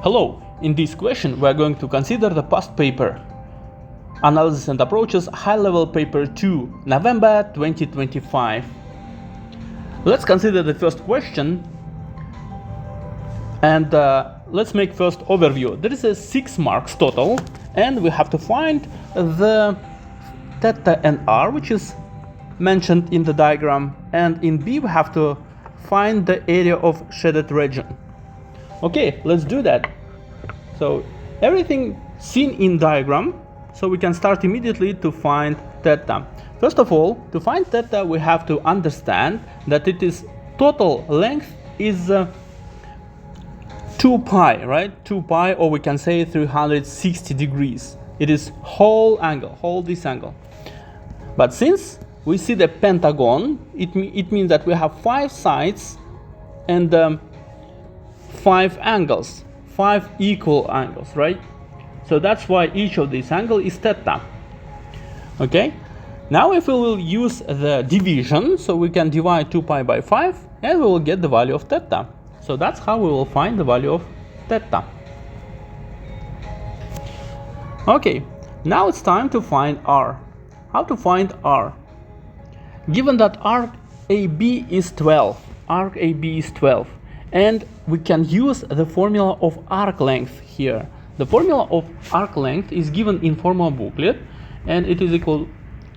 Hello, in this question we are going to consider the past paper, Analysis and Approaches High-Level Paper 2, November 2025. Let's consider the first question and let's make first overview. There is a 6 marks total and we have to find the theta and r, which is mentioned in the diagram, and in B we have to find the area of shaded region. Okay, let's do that. So everything seen in diagram, so we can start immediately to find theta. First of all, to find theta we have to understand that it is total length is 2 pi, right? 2 pi, or we can say 360 degrees. It is whole angle, whole this angle. But since we see the pentagon, it means that we have 5 sides and 5 angles, 5 equal angles, right? So that's why each of these angles is theta. Okay, now if we will use the division, so we can divide 2 pi by 5 and we will get the value of theta. So that's how we will find the value of theta. Okay, now it's time to find r. How to find r? Given that arc AB is 12, arc AB is 12, and we can use the formula of arc length here. The formula of arc length is given in formula booklet and it is equal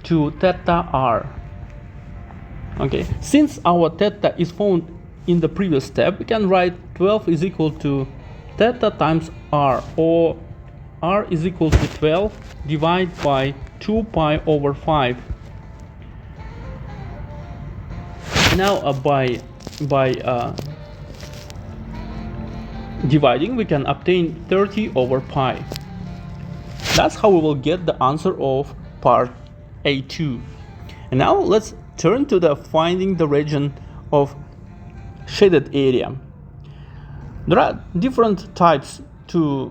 to theta r. Okay, since our theta is found in the previous step, we can write 12 is equal to theta times r, or r is equal to 12 divided by 2 pi over 5. Now by dividing we can obtain 30 over pi. That's how we will get the answer of part A2. And now let's turn to the finding the region of shaded area. There are different types to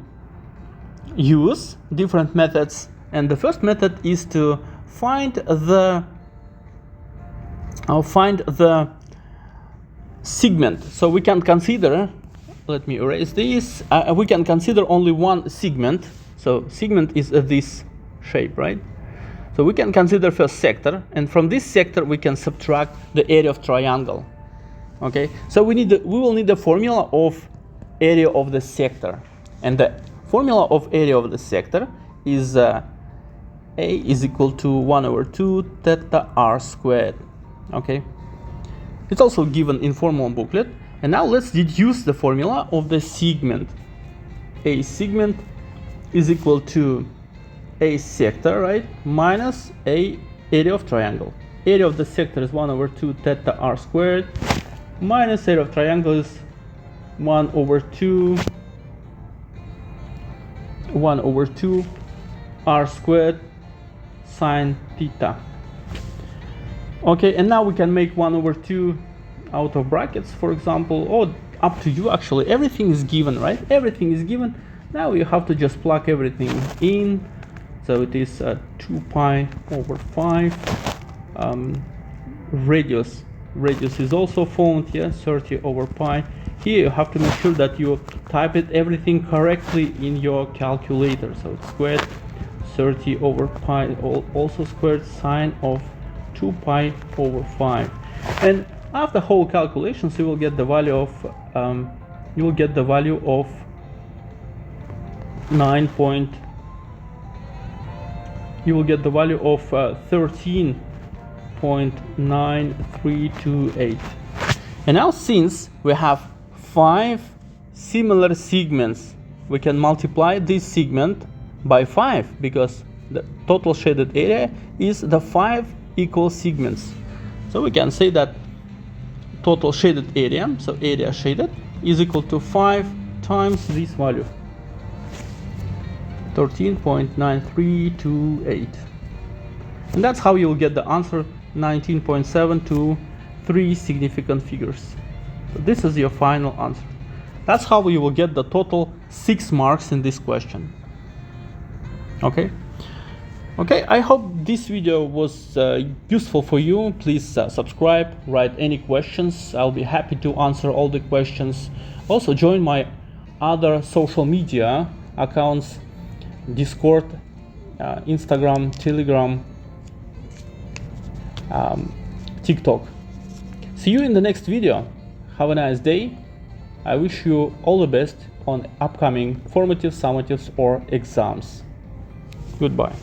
use, different methods, and the first method is to find the segment. So we can consider, let me erase this, we can consider only one segment. So segment is this shape, right? So we can consider first sector, and from this sector we can subtract the area of triangle. Okay, so we will need the formula of area of the sector, and the formula of area of the sector is A is equal to 1 over 2 theta r squared. Okay, it's also given in formula booklet. And now let's deduce the formula of the segment. A segment is equal to a sector, right, minus a area of triangle. Area of the sector is 1 over 2 theta r squared, minus area of triangle is 1 over 2 r squared sine theta. Okay, and now we can make 1 over 2 out of brackets, for example, or up to you. Actually, everything is given, right? Everything is given. Now you have to just plug everything in. So it is 2 pi over 5. Radius is also found here, 30 over pi. Here you have to make sure that you type it everything correctly in your calculator. So it's squared 30 over pi, also squared sine of 2 pi over 5. And after whole calculations you will get the value of 13.9328. And now since we have 5 similar segments, we can multiply this segment by 5 because the total shaded area is the 5 equal segments. So we can say that total shaded area, so area shaded, is equal to 5 times this value, 13.9328. And that's how you'll get the answer 19.7 to 3 significant figures. So this is your final answer. That's how you will get the total 6 marks in this question. Okay, I hope this video was useful for you. Please subscribe, write any questions. I'll be happy to answer all the questions. Also join my other social media accounts, Discord, Instagram, Telegram, TikTok. See you in the next video. Have a nice day. I wish you all the best on upcoming formative, summative or exams. Goodbye.